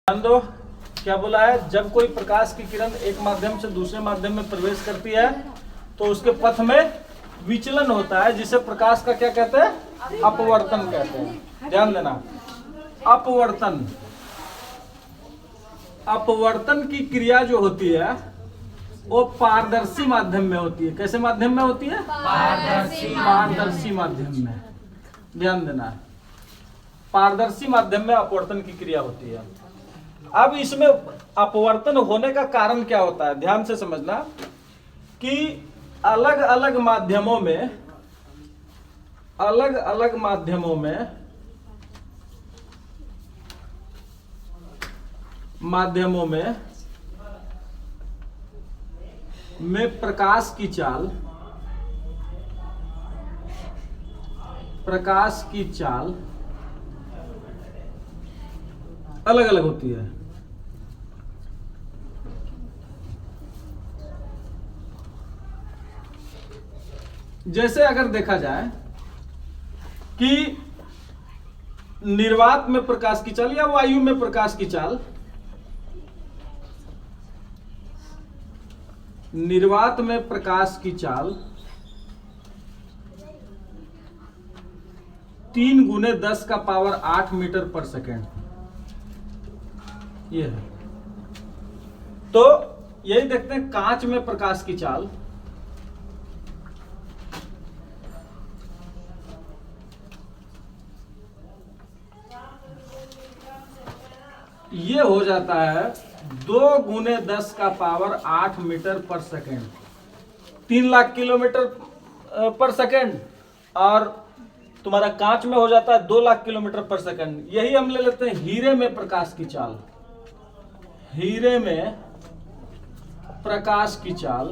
ध्यान दो, क्या बोला है? जब कोई प्रकाश की किरण एक माध्यम से दूसरे माध्यम में प्रवेश करती है तो उसके पथ में विचलन होता है, जिसे प्रकाश का क्या कहते हैं? अपवर्तन कहते हैं। ध्यान देना, अपवर्तन। अपवर्तन की क्रिया जो होती है वो पारदर्शी माध्यम में होती है। कैसे माध्यम में होती है? पारदर्शी माध्यम में। ध्यान देना, पारदर्शी माध्यम में अपवर्तन की क्रिया होती है। अब इसमें अपवर्तन होने का कारण क्या होता है? ध्यान से समझना कि अलग अलग माध्यमों में प्रकाश की चाल अलग अलग होती है। जैसे अगर देखा जाए कि निर्वात में प्रकाश की चाल या वायु में प्रकाश की चाल, निर्वात में प्रकाश की चाल 3 × 10⁸ मीटर पर सेकेंड ये है। तो यही देखते हैं कांच में प्रकाश की चाल ये हो जाता है 2 × 10⁸ मीटर पर सेकेंड, 3 लाख किलोमीटर पर सेकेंड, और तुम्हारा कांच में हो जाता है 2 लाख किलोमीटर पर सेकेंड। यही हम ले लेते हैं हीरे में प्रकाश की चाल। हीरे में प्रकाश की चाल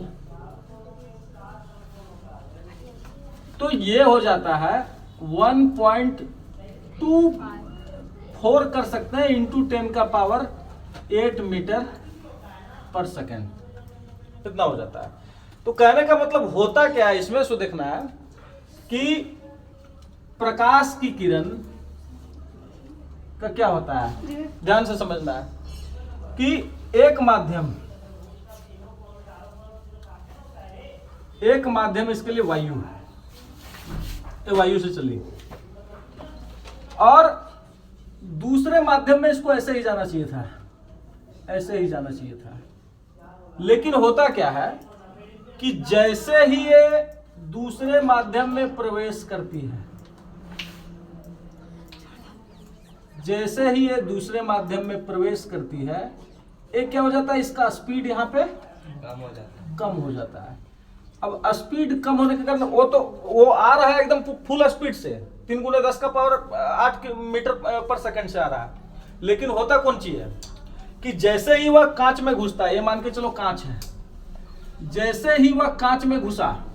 तो ये हो जाता है 1.24 कर सकते हैं इंटू 10⁸ मीटर पर सेकेंड, इतना हो जाता है। तो कहने का मतलब होता क्या है इसमें, सो देखना है कि प्रकाश की किरण का क्या होता है, ध्यान से समझना है कि एक माध्यम इसके लिए वायु है, ये वायु से चली, और दूसरे माध्यम में इसको ऐसे ही जाना चाहिए था, ऐसे ही जाना चाहिए था। लेकिन होता क्या है कि जैसे ही ये दूसरे माध्यम में प्रवेश करती है, जैसे ही ये दूसरे माध्यम में प्रवेश करती है, एक क्या हो जाता है, इसका स्पीड यहाँ पे कम हो जाता है। अब स्पीड कम होने के कारण वो आ रहा है एकदम फुल स्पीड से, 3 × 10⁸ मीटर पर सेकंड से आ रहा है। लेकिन होता कौन चीज है कि जैसे ही वह कांच में घुसता है, ये मान के चलो कांच है, जैसे ही वह कांच में घुसा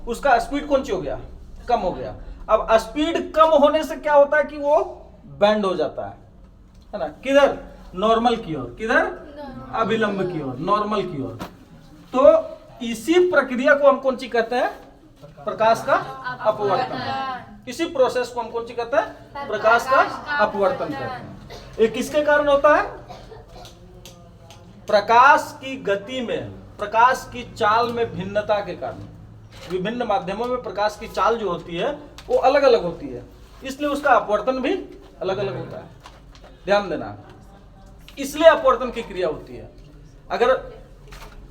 उसका स्पीड कौन सी हो गया? कम हो गया। अब स्पीड कम होने से क्या होता है कि वो बैंड हो जाता है ना, किधर? नॉर्मल की ओर। किधर? अभिलंब की ओर, नॉर्मल की ओर। तो इसी प्रक्रिया को हम कौन सी कहते हैं? प्रकाश का अपवर्तन। इसी प्रोसेस को हम कौन सी कहते हैं? प्रकाश का अपवर्तन कहते हैं। ये किसके कारण होता है? प्रकाश की गति में, प्रकाश की चाल में भिन्नता के कारण। विभिन्न माध्यमों में प्रकाश की चाल जो होती है वो अलग अलग होती है, इसलिए उसका अपवर्तन भी अलग अलग होता है। ध्यान देना, इसलिए अपवर्तन की क्रिया होती है। अगर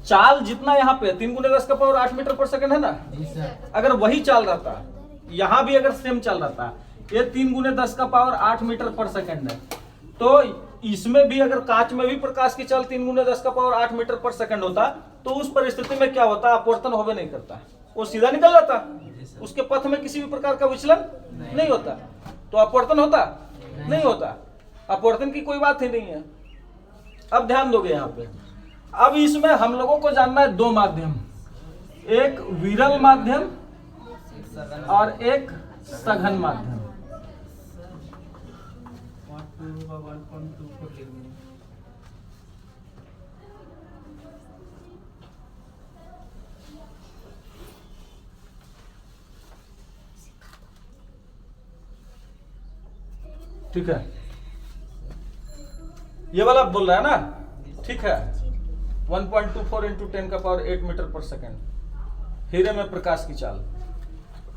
चाल जितना यहाँ पे 3 × 10⁸ मीटर पर सेकंड है ना, अगर वही चाल रहता, यहां भी अगर सेम चाल रहता, ये 3 × 10⁸ मीटर पर सेकंड है, तो इसमें भी अगर कांच में भी प्रकाश की चाल 3 × 10⁸ मीटर पर सेकंड होता, तो उस परिस्थिति में क्या होता? अपवर्तन होवे नहीं करता, वो सीधा निकल जाता, उसके पथ में किसी भी प्रकार का विचलन नहीं होता। तो अपवर्तन होता नहीं होता, अपवर्तन की कोई बात ही नहीं है। अब ध्यान दोगे यहाँ पे, अब इसमें हम लोगों को जानना है 2 माध्यम, एक विरल माध्यम और एक सघन माध्यम। ठीक है, ये वाला बोल रहा है ना, ठीक है। 1.24 इंटू 10⁸ मीटर पर सेकेंड हीरे में प्रकाश की चाल।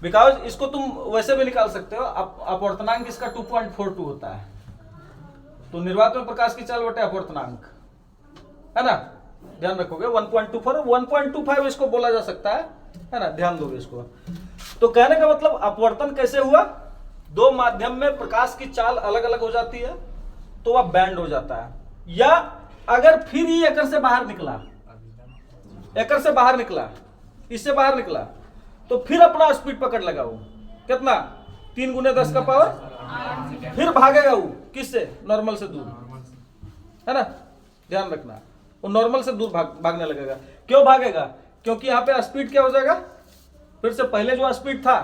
बिकॉज इसको तुम वैसे भी निकाल सकते हो, अपवर्तनांक इसका 2.42 होता है, तो निर्वात में प्रकाश की चाल बटे अपवर्तनांक, है ना, ध्यान रखोगे। 1.24 1.25 इसको बोला जा सकता है ना, ध्यान दोगे इसको। तो कहने का मतलब अपवर्तन कैसे हुआ, दो माध्यम में प्रकाश की चाल अलग अलग हो जाती है तो वह बैंड हो जाता है, या अगर फिर ही एकड़ से बाहर निकला, एकड़ से बाहर निकला, इससे बाहर निकला, तो फिर अपना स्पीड पकड़ लगा वो, कितना 3 × 10⁻, फिर भागेगा वो किससे, नॉर्मल से दूर, है ना, ध्यान रखना, वो नॉर्मल से दूर भागने लगेगा। क्यों भागेगा, क्योंकि यहाँ पे स्पीड क्या हो जाएगा, फिर से पहले जो स्पीड था,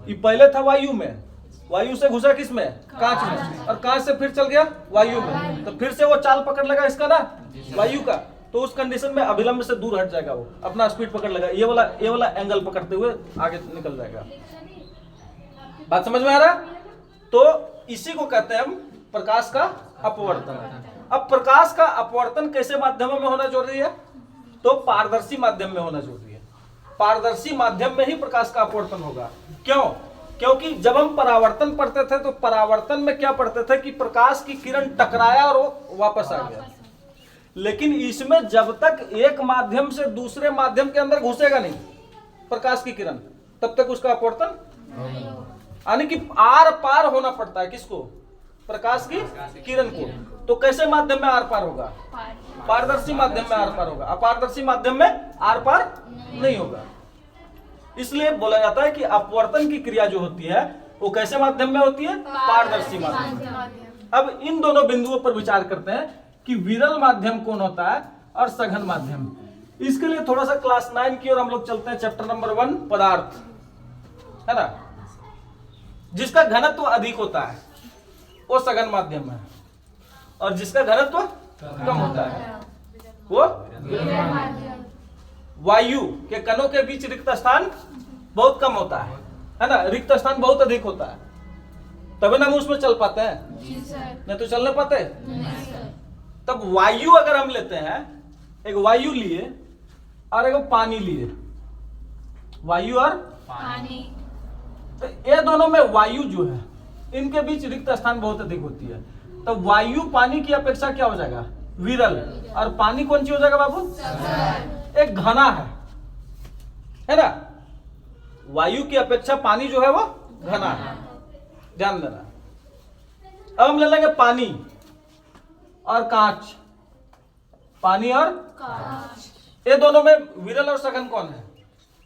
ये पहले था वायु में, वायु से घुसा किस में, कांच में, और कांच से फिर चल गया वायु में, तो फिर से वो चाल पकड़ लगा इसका ना, वायु का, तो उस कंडीशन में अभिलंब से दूर हट जाएगा, वो अपना स्पीड पकड़ लेगा, ये वाला एंगल पकड़ते हुए आगे निकल जाएगा। बात समझ में आ रहा है? तो इसी को कहते हैं हम प्रकाश का अपवर्तन। अब प्रकाश का अपवर्तन कैसे माध्यमों में होना जरूरी है, तो पारदर्शी माध्यम में होना जरूरी है। पारदर्शी माध्यम में ही प्रकाश का अपवर्तन होगा। क्यों? क्योंकि जब हम परावर्तन पढ़ते थे तो परावर्तन में क्या पढ़ते थे कि प्रकाश की किरण टकराया और वो वापस आ गया, लेकिन इसमें जब तक एक माध्यम से दूसरे माध्यम के अंदर घुसेगा नहीं प्रकाश की किरण, तब तक उसका अपवर्तन, यानी कि आर पार होना पड़ता है किसको, प्रकाश की किरण को। तो कैसे माध्यम में आर पार होगा, पारदर्शी माध्यम में आर पार होगा, अपारदर्शी माध्यम में आर पार नहीं होगा। इसलिए बोला जाता है कि अपवर्तन की क्रिया जो होती है वो कैसे माध्यम में होती है, पारदर्शी माध्यम। अब इन दोनों बिंदुओं पर विचार करते हैं कि विरल माध्यम कौन होता है और सघन माध्यम। इसके लिए थोड़ा सा क्लास 9 की ओर हम लोग चलते हैं, चैप्टर नंबर 1 पदार्थ, है ना। जिसका घनत्व अधिक होता है वो सघन माध्यम है, और जिसका घनत्व कम होता है वो वायु के कणों के बीच रिक्त स्थान बहुत कम होता है ना, रिक्त स्थान बहुत अधिक होता है, तभी ना हम उसमें चल पाते हैं, नहीं तो चल नहीं पाते। तब वायु अगर हम लेते हैं, एक वायु लिए और एक पानी लिए, वायु और पानी, तो ये दोनों में वायु जो है इनके बीच रिक्त स्थान बहुत अधिक होती है, तो वायु पानी की अपेक्षा क्या हो जाएगा, विरल, और पानी कौन सी हो जाएगा बाबू, एक घना है ना। वायु की अपेक्षा पानी जो है वो घना है, ध्यान देना। अब हम ले लेंगे पानी और कांच, पानी और कांच, ये दोनों में विरल और सघन कौन है,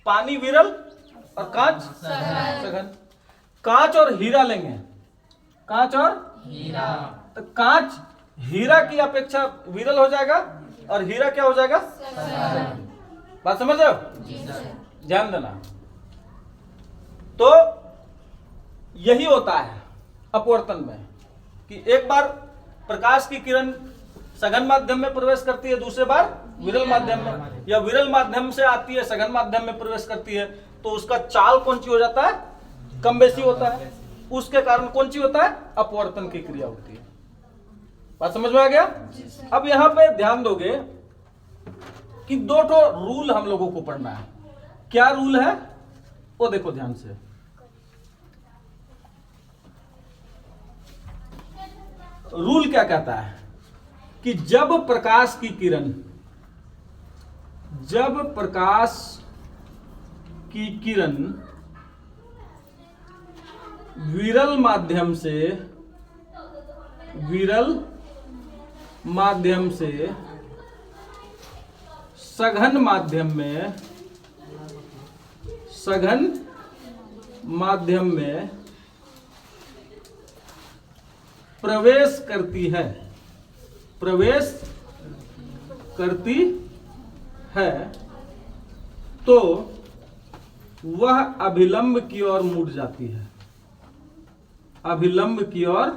पानी विरल और कांच सघन। कांच और हीरा लेंगे, कांच और हीरा, तो कांच हीरा की अपेक्षा विरल हो जाएगा और हीरा क्या हो जाएगा, बात समझ रहे हो, ध्यान देना। तो यही होता है अपवर्तन में कि एक बार प्रकाश की किरण सघन माध्यम में प्रवेश करती है, दूसरे बार विरल माध्यम में, या विरल माध्यम से आती है सघन माध्यम में प्रवेश करती है, तो उसका चाल कौन सी हो जाता है, कम बेसी होता है, उसके कारण कौन सी होता है, अपवर्तन की क्रिया होती है। बात समझ में आ गया? अब यहां पे ध्यान दोगे कि 2 रूल हम लोगों को पढ़ना है। क्या रूल है वो देखो ध्यान से। रूल क्या कहता है कि जब प्रकाश की किरण विरल माध्यम से सघन माध्यम में प्रवेश करती है तो वह अभिलंब की ओर मुड़ जाती है, अभिलंब की ओर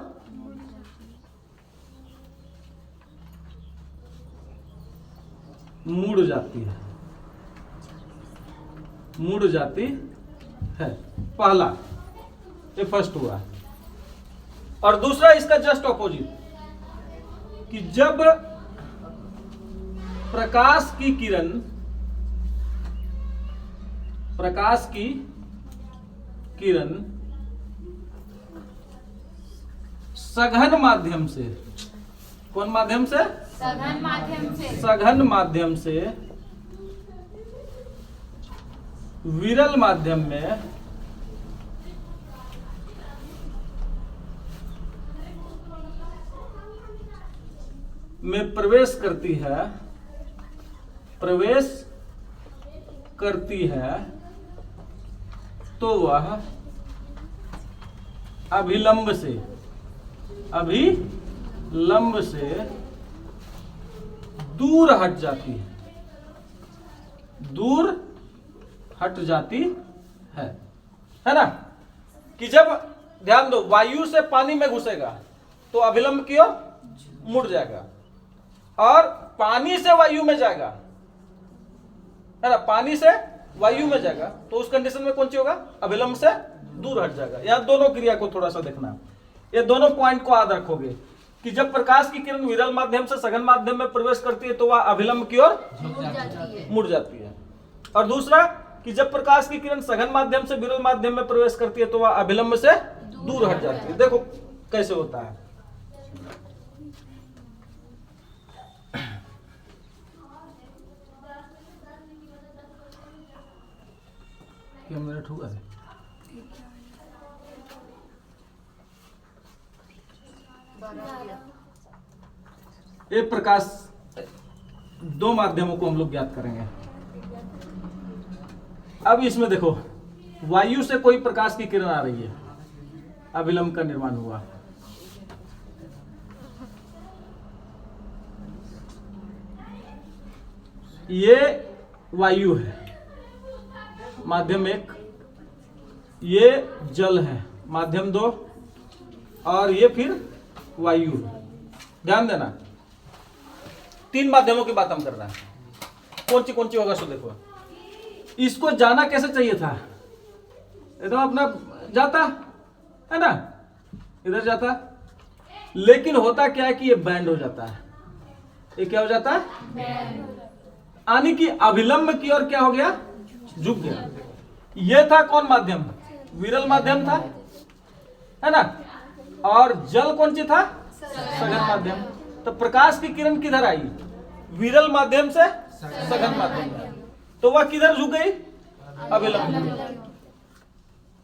मुड़ जाती है। पहला ये फर्स्ट हुआ, और दूसरा इसका जस्ट ऑपोजिट, कि जब प्रकाश की किरण सघन माध्यम से, कौन माध्यम से? सघन माध्यम से विरल माध्यम में प्रवेश करती है तो वह अभिलंब से दूर हट जाती है ना? कि जब ध्यान दो, वायु से पानी में घुसेगा तो अभिलंब की ओर मुड़ जाएगा, और पानी से वायु में जाएगा, है ना? पानी से वायु में जाएगा तो उस कंडीशन में कौन सी होगा? अभिलंब से दूर हट जाएगा। यहां दोनों क्रिया को थोड़ा सा देखना, ये दोनों पॉइंट को याद रखोगे कि जब प्रकाश की किरण विरल माध्यम से सघन माध्यम में प्रवेश करती है तो वह अभिलंब की ओर मुड़ जाती है, और दूसरा कि जब प्रकाश की किरण सघन माध्यम से विरल माध्यम में प्रवेश करती है तो वह अभिलंब से दूर हट जाती है। देखो कैसे होता है। क्या मिनट हुआ है? ये प्रकाश, दो माध्यमों को हम लोग ज्ञात करेंगे। अब इसमें देखो, वायु से कोई प्रकाश की किरण आ रही है, अभिलंब का निर्माण हुआ। ये वायु है, माध्यम 1, ये जल है, माध्यम 2, और ये फिर वायु है। ध्यान देना, 3 माध्यमों की बात हम कर रहे हैं। कौन सी होगा सो देखो। इसको जाना कैसे चाहिए था? एकदम अपना जाता है ना, इधर जाता, लेकिन होता क्या है कि ये बैंड हो जाता है। ये क्या हो जाता है? यानी कि अभिलंब की ओर क्या हो गया? झुक गया। ये था कौन माध्यम? विरल माध्यम था, है ना? और जल कौन सी था? सघन माध्यम। तो प्रकाश की किरण किधर आई? विरल माध्यम से सघन माध्यम में, तो वह किधर झुक गई? अभिलंब।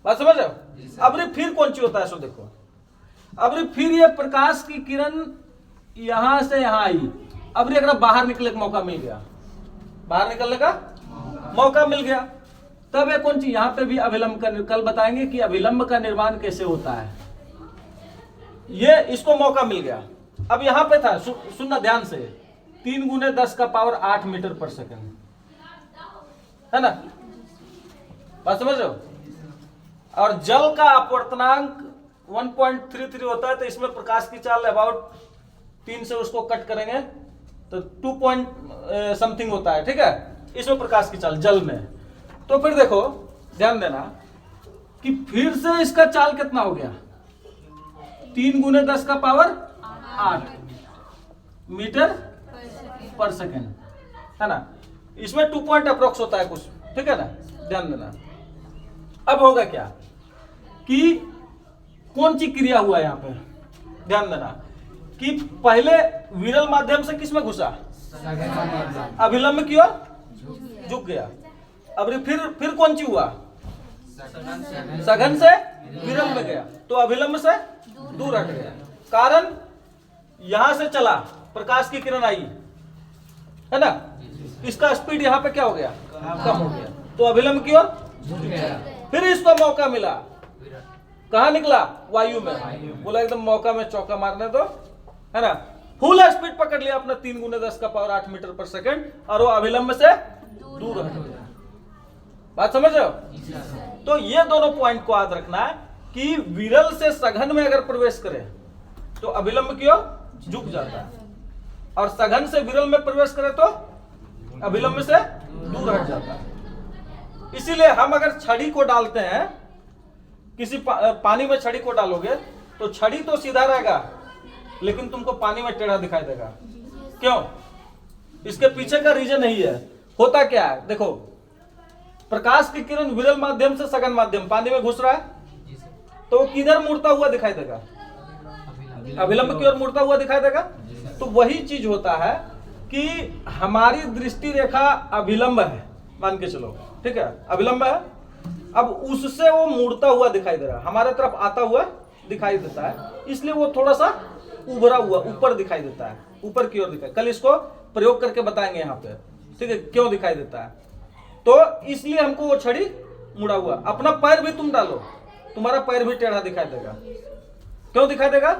बात समझ रहे हो? अब फिर कौन सी होता है सो देखो। अब फिर ये प्रकाश की किरण यहां से यहां आई, अब अगर बाहर निकलने का मौका मिल गया, बाहर निकलने का मौका मिल गया, तब ये कौन सी? यहां पे भी अभिलंब का, कल बताएंगे कि अभिलंब का निर्माण कैसे होता है। ये इसको मौका मिल गया। अब यहां पे था, सुनना ध्यान से, 3 × 10⁸ मीटर पर सेकंड, है ना? बात समझ रहे हो? और जल का अपवर्तनांक 1.33 होता है, तो इसमें प्रकाश की चाल अबाउट 3 से उसको कट करेंगे तो 2 पॉइंट समथिंग होता है, ठीक है? इसमें प्रकाश की चाल जल में। तो फिर देखो, ध्यान देना कि फिर से इसका चाल कितना हो गया? 3 × 10⁸ मीटर पर सेकेंड, है ना? इसमें 2 पॉइंट अप्रोक्स होता है कुछ, ठीक है ना? ध्यान देना। अब होगा क्या कि कौन सी क्रिया हुआ यहां पे? ध्यान देना कि पहले विरल माध्यम से किस में घुसा? अभिलंब की ओर झुक गया। अब फिर कौन सी हुआ? सघन से विरल में गया, तो अभिलंब से दूर हट गया। कारण यहां से चला, प्रकाश की किरण आई, है ना? इसका स्पीड यहां पे क्या हो गया? कम हो गया, तो अभिलंब की ओर झुक गया। फिर इसको मौका मिला, कहां निकला? वायु में। बोला एकदम मौका में चौका मारने दो, है ना? फुल स्पीड पकड़ लिया अपना 3 × 10⁸ मीटर पर सेकेंड, और वो अभिलंब से दूर हट गया। बात समझ रहे हो? तो ये दोनों पॉइंट को याद रखना है कि विरल से सघन में अगर प्रवेश करे तो अभिलंब की ओर झुक जाता है, और सघन से विरल में प्रवेश करे तो अभिलंब से दूर हट जाता है। इसीलिए हम अगर छड़ी को डालते हैं, किसी पानी में छड़ी को डालोगे तो छड़ी तो सीधा रहेगा, लेकिन तुमको पानी में टेढ़ा दिखाई देगा। क्यों? इसके पीछे का रीजन यही है। होता क्या है, देखो, प्रकाश की किरण विरल माध्यम से सघन माध्यम पानी में घुस रहा है, तो वो किधर मुड़ता हुआ दिखाई देगा? अभिलंब की ओर मुड़ता हुआ दिखाई देगा। तो वही चीज होता है कि हमारी दृष्टि रेखा अभिलंब है, मान के चलो, ठीक है, अभिलंब है। अब उससे वो मुड़ता हुआ दिखाई दे रहा है, हमारे तरफ आता हुआ दिखाई देता है, इसलिए वो थोड़ा सा उभरा हुआ ऊपर दिखाई देता है, ऊपर की ओर दिखाई। कल इसको प्रयोग करके बताएंगे यहाँ पे, ठीक है, क्यों दिखाई देता है। तो इसलिए हमको वो छड़ी मुड़ा हुआ। अपना पैर भी तुम डालो, तुम्हारा पैर भी टेढ़ा दिखाई देगा। क्यों दिखाई देगा?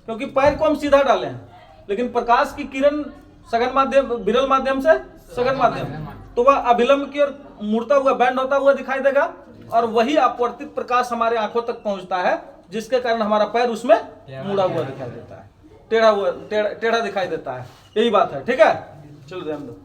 क्योंकि पैर को हम सीधा डाले हैं, लेकिन प्रकाश की किरण सघन माध्यम, विरल माध्यम से सघन माध्यम, तो वह अभिलंब की ओर मुड़ता हुआ, बैंड होता हुआ दिखाई देगा, और वही अपवर्तित प्रकाश हमारे आंखों तक पहुंचता है, जिसके कारण हमारा पैर उसमें मुड़ा हुआ दिखाई देता है, टेढ़ा दिखाई देता है। यही बात है, ठीक है। चलो ध्यान दो।